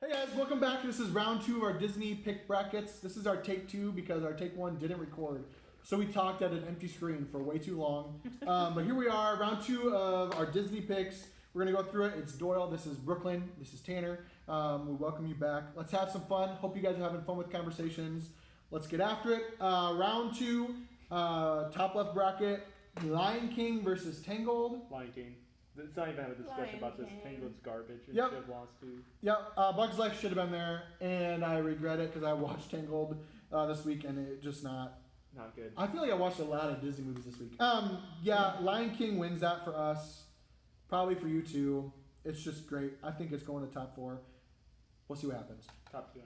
Hey guys, welcome back. This is round 2 of our Disney pick brackets. This is our take 2 because our take 1 didn't record. So we talked at an empty screen for way too long. But here we are, round 2 of our Disney picks. We're going to go through it. It's Doyle, this is Brooklyn, this is Tanner. We welcome you back. Let's have some fun. Hope you guys are having fun with conversations. Let's get after it. Round 2, top left bracket, Lion King versus Tangled. Lion King. It's not even having a discussion about this. Tangled's garbage. It Yep. should have lost too. Yep, Bugs Life should have been there, and I regret it because I watched Tangled this week, and it just not good. I feel like I watched a lot of Disney movies this week. Yeah, Lion King wins that for us. Probably for you too. It's just great. I think it's going to top 4. We'll see what happens. Top 2,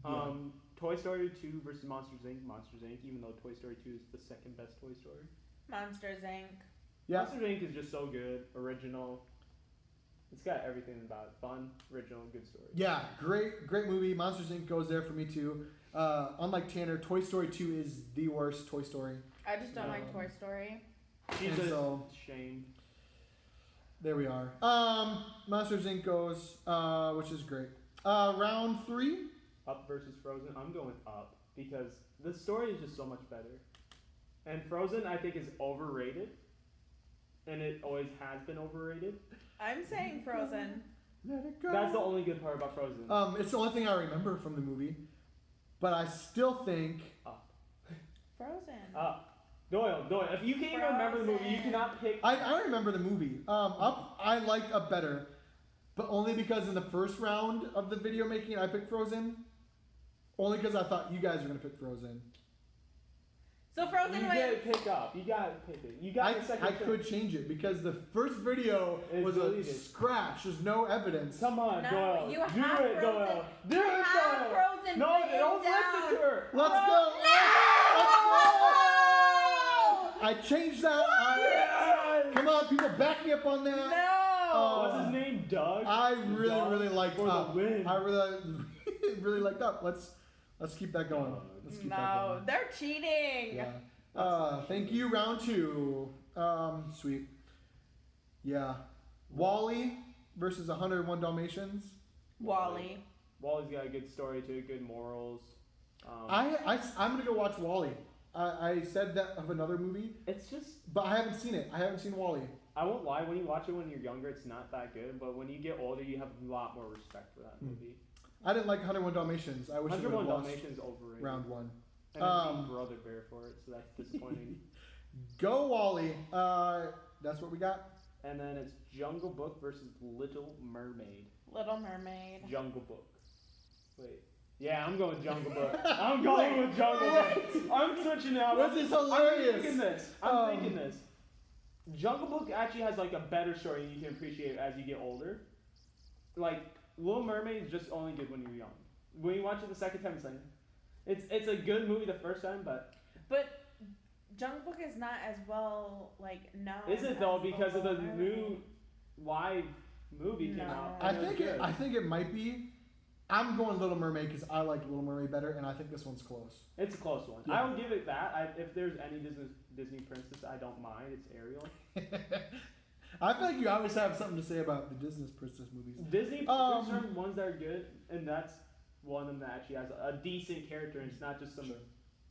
right? Toy Story 2 versus Monsters Inc. Monsters Inc. Even though Toy Story 2 is the second best Toy Story. Monsters Inc. Yeah. Monsters Inc. is just so good, original. It's got everything about it. Fun, original, good story. Yeah, great movie. Monsters Inc. goes there for me too. Unlike Tanner, Toy Story 2 is the worst Toy Story. I just don't like Toy Story. She's so, shame. There we are. Monsters Inc. goes, which is great. Round 3. Up versus Frozen. I'm going Up because the story is just so much better. And Frozen, I think, is overrated. And it always has been overrated. I'm saying Frozen. Let it go. That's the only good part about Frozen. It's the only thing I remember from the movie. But I still think... Up. Frozen. Up. Doyle, if you can't even remember the movie, you cannot pick... I remember the movie. Up, I liked Up better. But only because in the first round of the video making, I picked Frozen. Only because I thought you guys were going to pick Frozen. So Frozen you wins. gotta pick Up. You gotta pick it. You got the second I could change it because the first video was deleted. a scratch. There's no evidence. Come on, No, Doyle. you Do have it, Frozen. Doyle. Do You it, have Doyle. Frozen No, written don't down. listen to her. Let's go. I changed that. Yes. Come on, people, back me up on that. No. What's his name? Doug? I really liked For the Up. win. I really liked Up. Let's keep that going. Let's keep that No, going. they're cheating. Yeah. Thank you, round 2. Sweet. Yeah. Wall-E versus 101 Dalmatians. Wall-E. Wally's got a good story to it, good morals. I'm gonna go watch Wall-E. I said that of another movie, It's just, but I haven't seen it. I haven't seen Wall-E. I won't lie, when you watch it when you're younger, it's not that good, but when you get older, you have a lot more respect for that movie. I didn't like 101 Dalmatians. I wish it would 101 have lost Dalmatians overrated. round 1. And I beat Brother Bear for it, so that's disappointing. Go Wall-E. That's what we got. And then it's Jungle Book versus Little Mermaid. Little Mermaid. Jungle Book. Wait. Yeah, I'm going Jungle Book. I'm going with Jungle Book. I'm switching out. This is hilarious. I'm thinking this. Jungle Book actually has like a better story and you can appreciate it as you get older. Like, Little Mermaid is just only good when you're young. When you watch it the second time, it's a good movie the first time, but Jungle Book is not as well known. is it though as because of the Little Mermaid. new live movie came No. out? I and it was good. think it might be. I'm going Little Mermaid because I like Little Mermaid better, and I think this one's close. It's a close one. Yeah. I will give it that. If there's any Disney princess I don't mind, it's Ariel. I feel like you always have something to say about the Disney princess movies. Disney there's certain ones that are good, and that's one of them that actually has a decent character, and it's not just some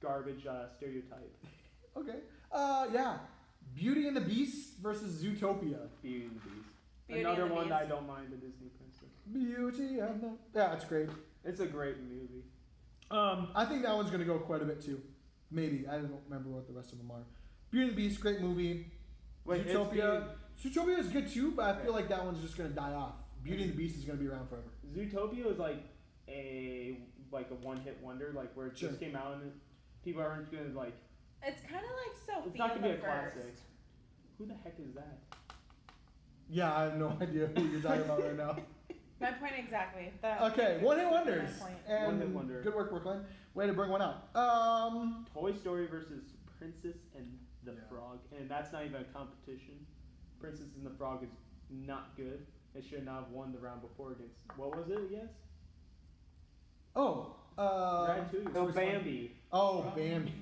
garbage stereotype. Okay. Yeah. Beauty and the Beast versus Zootopia. Beauty and the Beast. Beauty Another and the one Beast. that I don't mind, the Disney princess. Beauty and the... Yeah, it's great. It's a great movie. I think that one's going to go quite a bit too. Maybe. I don't remember what the rest of them are. Beauty and the Beast, great movie. Wait, Zootopia is good too, but I feel like that one's just going to die off. Beauty and the Beast is going to be around forever. Zootopia is like a one-hit wonder, where it just came out and people aren't going to It's kind of like Sophia. It's not going to be a the classic. First. Who the heck is that? Yeah, I have no idea who you're talking about right now. My point exactly. Okay, one-hit wonders. My point. And One-hit wonder. Good work, Brooklyn. Way to bring one out. Toy Story versus Princess and the Yeah. Frog, and that's not even a competition. Princess and the Frog is not good. It should not have won the round before against, what was it, yes? Ratatouille. Oh, Bambi. Oh, Bambi.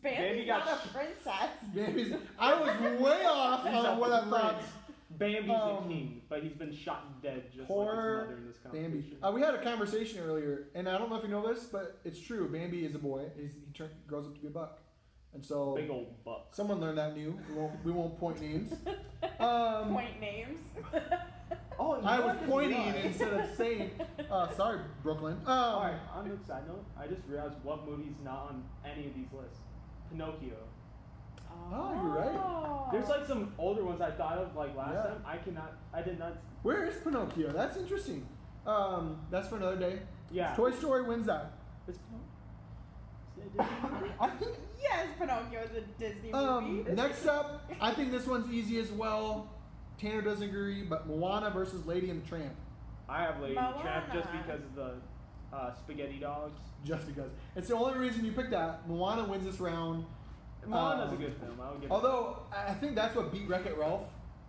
Bambi's got not a princess. Bambi's. I was way off He's on a what I thought. prince. Bambi's a king, but he's been shot dead just like his Poor mother in this Bambi. competition. We had a conversation earlier, and I don't know if you know this, but it's true. Bambi is a boy. Grows up to be a buck, and so Big old buck. someone learned that new. We won't point names. Point names. Oh, I was pointing instead of saying. Sorry, Brooklyn. Alright, on the side note, I just realized what movie's not on any of these lists. Pinocchio. Oh, you're right. There's like some older ones I thought of like last Yeah. time. I did not. Where is Pinocchio? That's interesting. That's for another day. Yeah. Toy Story wins that. It's Pinocchio. I think. Yes, Pinocchio is a Disney movie. Next up, I think this one's easy as well. Tanner doesn't agree, but Moana versus Lady and the Tramp. I have Lady and the Tramp just Moana. because of the spaghetti dogs. Just because. It's the only reason you picked that. Moana wins this round. Moana's a good film. I'll give it. Although, I think that's what beat Wreck-It Ralph.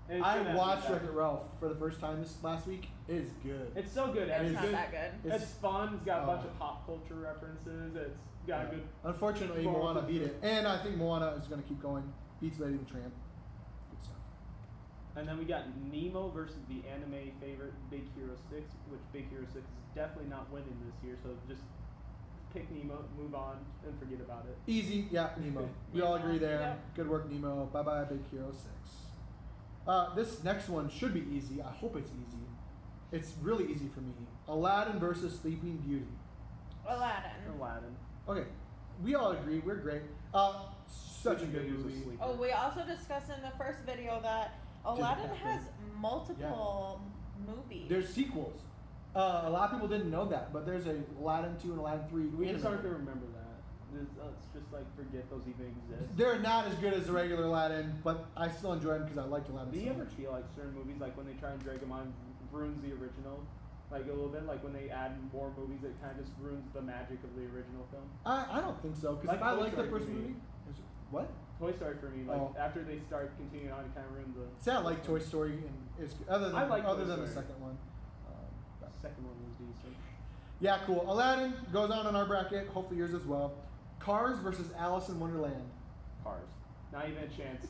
It's I gonna watched be that. Wreck-It Ralph for the first time this last week. It is good. It's so good. It's It's not good. that good. It's fun. It's got a bunch Oh. of pop culture references. It's got a good. Unfortunately, Moana Moana was beat good. it. And I think Moana is going to keep going. Beats Lady and the Tramp. Good stuff. And then we got Nemo versus the anime favorite Big Hero 6, which Big Hero 6 is definitely not winning this year. So just pick Nemo, move on, and forget about it. Easy. Yeah, Nemo. We all agree there. Yep. Good work, Nemo. Bye-bye, Big Hero 6. This next one should be easy. I hope it's easy. It's really easy for me. Aladdin versus Sleeping Beauty. Aladdin. Aladdin. Okay, we all agree. We're great. Such a Sleeping good Beauty was a movie. sleeper. Oh, we also discussed in the first video that Aladdin happen. has multiple movies. There's sequels. A lot of people didn't know that, but there's a Aladdin 2 and Aladdin 3. We just aren't animated. gonna remember that. Let's just like forget those even exist. They're not as good as the regular Aladdin, but I still enjoy them because I liked Aladdin. Do so you ever much. feel like certain movies, like when they try and drag them on, ruins the original? Like a little bit, like when they add more movies, it kind of just ruins the magic of the original film. I don't think so because Like if I Toy like the Story first to me. movie, what? Toy Story for me, like Oh. after they start continuing on, it kind of ruins the. See, I like Toy Story and it's other than I like other Toy than the Story. second one. The second one was decent. Yeah, cool. Aladdin goes on in our bracket. Hopefully yours as well. Cars versus Alice in Wonderland. Cars. Not even a chance.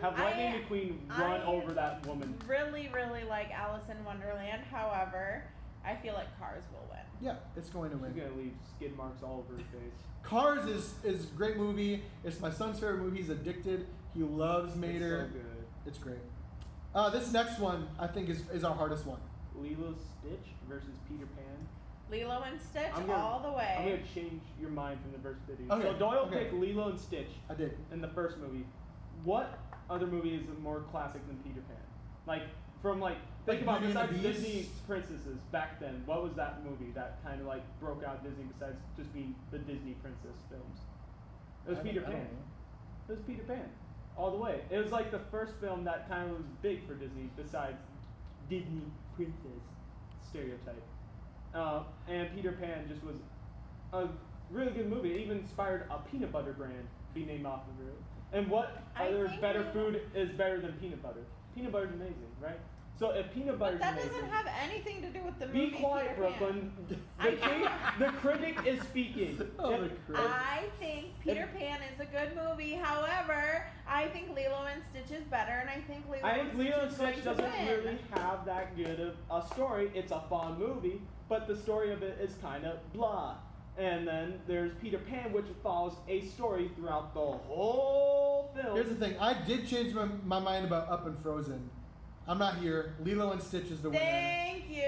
Have Lightning McQueen run I over that woman. Really, really like Alice in Wonderland. However, I feel like Cars will win. Yeah, it's going to She's win. gonna leave skid marks all over her face. Cars is a great movie. It's my son's favorite movie. He's addicted. He loves Mater. It's so good. It's great. This next one I think is our hardest one. Lilo Stitch versus Peter Pan. Lilo and Stitch I'm gonna- all the I'm way. gonna change your mind from the first video. Okay, So Doyle okay. picked Lilo and Stitch I did. in the first movie. What other movie is more classic than Peter Pan? Like from like think about Beauty and the besides Beast? Disney princesses back then. What was that movie that kind of like broke out Disney besides just being the Disney princess films? It was Peter I don't Pan. know. It was Peter Pan, all the way. It was like the first film that kind of was big for Disney, besides Disney princess stereotype. And Peter Pan just was a really good movie. It even inspired a peanut butter brand to be named off of it. And what I other think better we- food is better than peanut butter? Peanut butter's amazing, right? So if peanut butter's But that amazing, doesn't have anything to do with the be movie. quiet, Peter Pan. Brooklyn. I The critic is speaking. Oh, If- the critic. I think Peter Pan is a good movie. However, I think Lilo and Stitch is better, and I think Lilo I and think Lilo and Stitch is Stitch going to doesn't win. really have that good of a story. It's a fun movie, but the story of it is kind of blah. And then there's Peter Pan, which follows a story throughout the whole film. Here's the thing. I did change my mind about Up and Frozen. I'm not here. Lilo and Stitch is the winner. Thank you.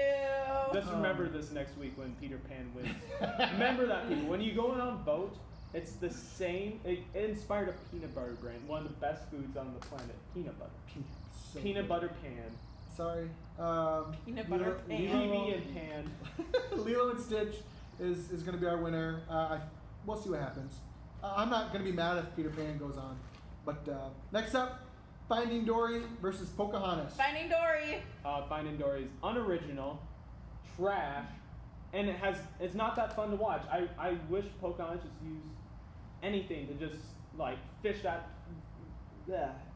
Just remember this next week when Peter Pan wins. Remember that, people. When you go on vote, it's the same. It inspired a peanut butter brand, one of the best foods on the planet. Peanut butter. So Peanut good. butter pan. Sorry. Peanut butter pan. PB and pan. Lilo and Stitch is going to be our winner. We'll see what happens. I'm not going to be mad if Peter Pan goes on. But next up, Finding Dory versus Pocahontas. Finding Dory. Finding Dory is unoriginal, trash, and it's not that fun to watch. I wish Pocahontas just used anything to just like fish that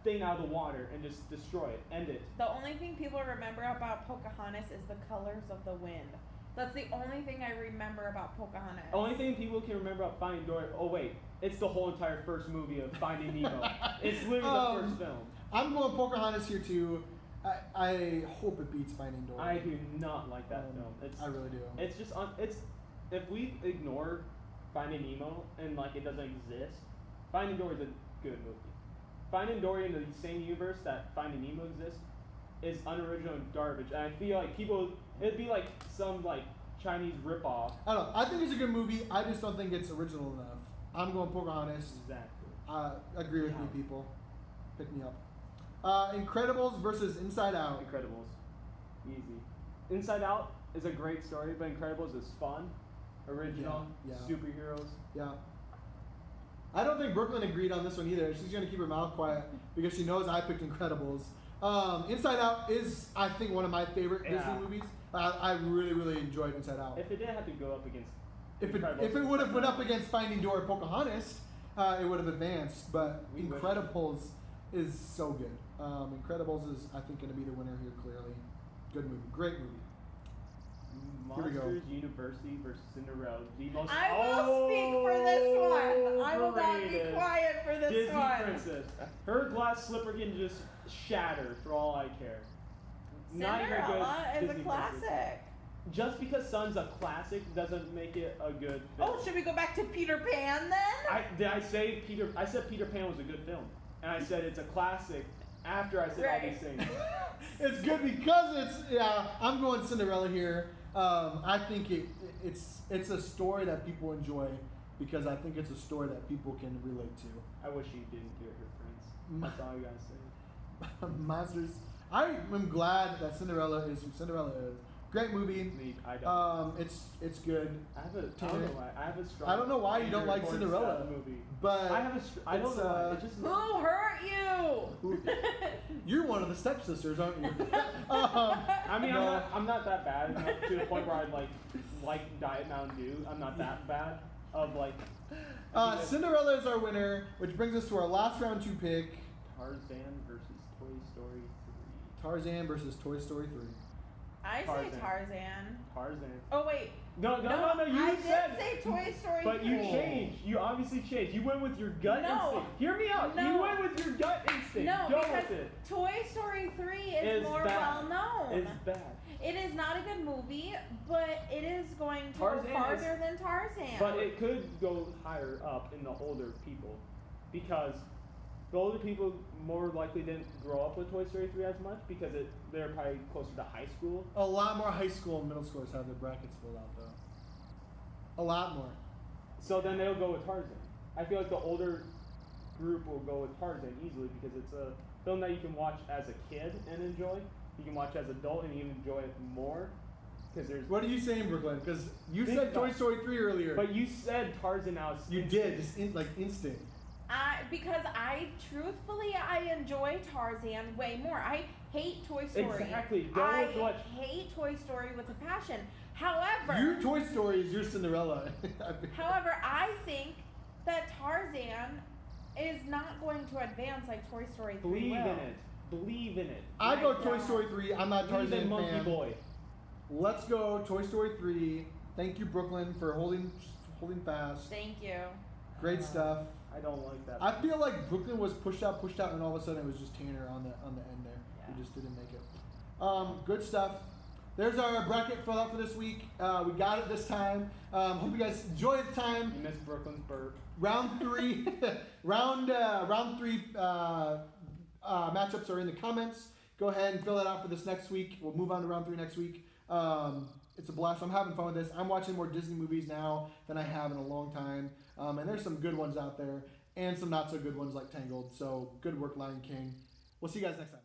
thing out of the water and just destroy it, end it. The only thing people remember about Pocahontas is the colors of the wind. That's the only thing I remember about Pocahontas. Only thing people can remember about Finding Dory. Oh wait, it's the whole entire first movie of Finding Nemo. It's literally the first film. I'm going Pocahontas here too. I hope it beats Finding Dory. I do not like that film. I really do. It's just it's if we ignore Finding Nemo and like it doesn't exist, Finding Dory is a good movie. Finding Dory in the same universe that Finding Nemo exists is unoriginal garbage, and I feel like it'd be like some like Chinese ripoff. I don't know. I think it's a good movie. I just don't think it's original enough. I'm going Pocahontas. Exactly. Agree with me, people. Pick me up. Incredibles versus Inside Out. Incredibles. Easy. Inside Out is a great story, but Incredibles is fun, original, Yeah. superheroes. Yeah. I don't think Brooklyn agreed on this one either. She's going to keep her mouth quiet because she knows I picked Incredibles. Inside Out is, I think, one of my favorite Disney movies. I really, really enjoyed Inside Out. If it didn't have to go up against If it would have went up against Finding Dory or Pocahontas, it would have advanced. But Incredibles is so good. Incredibles is, I think, going to be the winner here, clearly. Good movie. Great movie. Monsters University versus Cinderella. The most I will speak for this one. I will not be overrated quiet for this Disney one. princess. Her glass slipper can just shatter for all I care. Not even good Cinderella is Disney a classic. princess. Just because Sun's a classic doesn't make it a good film. Oh, should we go back to Peter Pan then? I said Peter Pan was a good film, and I said it's a classic after I said all these things. It's good because I'm going Cinderella here. I think it's a story that people enjoy because I think it's a story that people can relate to. I wish you didn't do it, her friends. That's all I gotta say. Monsters. I am glad that Cinderella is great movie. I don't. It's good. I don't know why. I have a strong. I don't know why you don't like Cinderella. Movie. But I don't know why. It just. Who hurt you? You're one of the stepsisters, aren't you? I mean, no. I'm not that bad enough to the point where I'd like Diet Mountain Dew. I'm not that bad. Cinderella is our winner, which brings us to our last round 2 pick. Tarzan versus Toy Story 3. Tarzan versus Toy Story 3. I say Tarzan. Tarzan. Oh wait. No. You I said. did say Toy Story 3. But you changed. You obviously changed. You went with your gut instinct. Hear me out. No. You went with your gut instinct. No, Go because with it. Toy Story 3 is more bad. well known. It's bad. It is not a good movie, but it is going to Tarzan go farther than Tarzan. But it could go higher up in the older people because the older people more likely didn't grow up with Toy Story 3 as much because they're probably closer to high school. A lot more high school and middle schoolers have their brackets filled out, though. A lot more. So then they'll go with Tarzan. I feel like the older group will go with Tarzan easily because it's a film that you can watch as a kid and enjoy. You can watch as an adult and even enjoy it more. Because there's. What are you saying, Brooklyn? Because you said Toy Story 3 earlier. But you said Tarzan now. You did, just instinct. Because I enjoy Tarzan way more. I hate Toy Story. Exactly. I hate Toy Story with a passion. However, your Toy Story is your Cinderella. However, I think that Tarzan is not going to advance like Toy Story 3 Believe will. in it. Believe in it. I go Toy Story 3. I'm not Tarzan Monkey fan. Boy. Let's go Toy Story 3. Thank you, Brooklyn, for holding fast. Thank you. Great stuff. I don't like that. I feel like Brooklyn was pushed out, and all of a sudden it was just Tanner on the end there. Yeah. He just didn't make it. Good stuff. There's our bracket filled out for this week. We got it this time. Hope you guys enjoyed the time. You missed Brooklyn's burp. Round 3, round 3 matchups are in the comments. Go ahead and fill that out for this next week. We'll move on to round 3 next week. It's a blast. I'm having fun with this. I'm watching more Disney movies now than I have in a long time. And there's some good ones out there and some not so good ones like Tangled. So good work, Lion King. We'll see you guys next time.